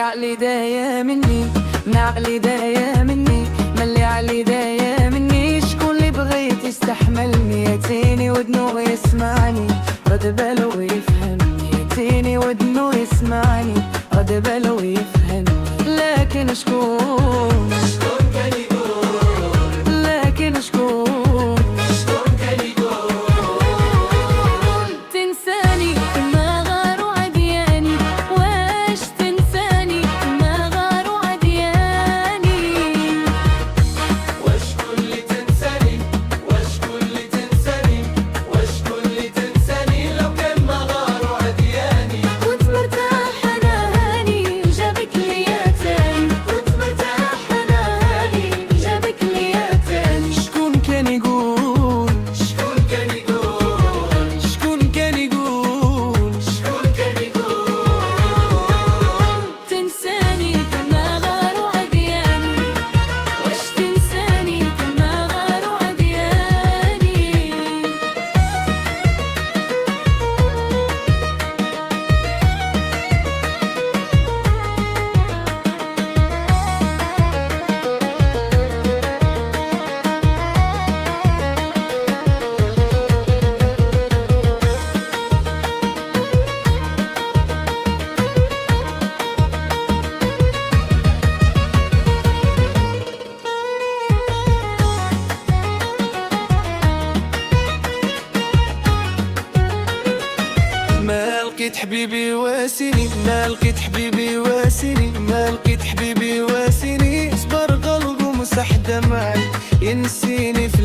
عقلي دايا مني، من عقلي دايا مني، ملي عقلي دايا مني. شكون اللي بغيت يستحملني؟ ياتيني ودنو يسمعني، رد باله ويفهمني. ياتيني ودنو يسمعني، رد باله ويفهمني. لكن شكون كان يقول، لكن شكون كان يقول تنساني ما غار وعدياني؟ واش تنساني ما غار وعدياني؟ واش كل تنساني، واش كل تنساني، واش كل تنساني لو كان ما غار وعدياني. كنت مرتاح انا هاني جابك ليا تاني، كنت مرتاح انا هاني جابك ليا تاني. شكون كان يقول، شكون كان يقول، شكون كان يقول شكون كان يقول تنساني كما غار وعدياني؟ واش تنساني كما غار وعدياني؟ ما لقيت حبيبي واسيني، ما لقيت حبيبي واسيني، ما لقيت حبيبي واسيني. صبر قلبه مسح دمعي، ينسيني في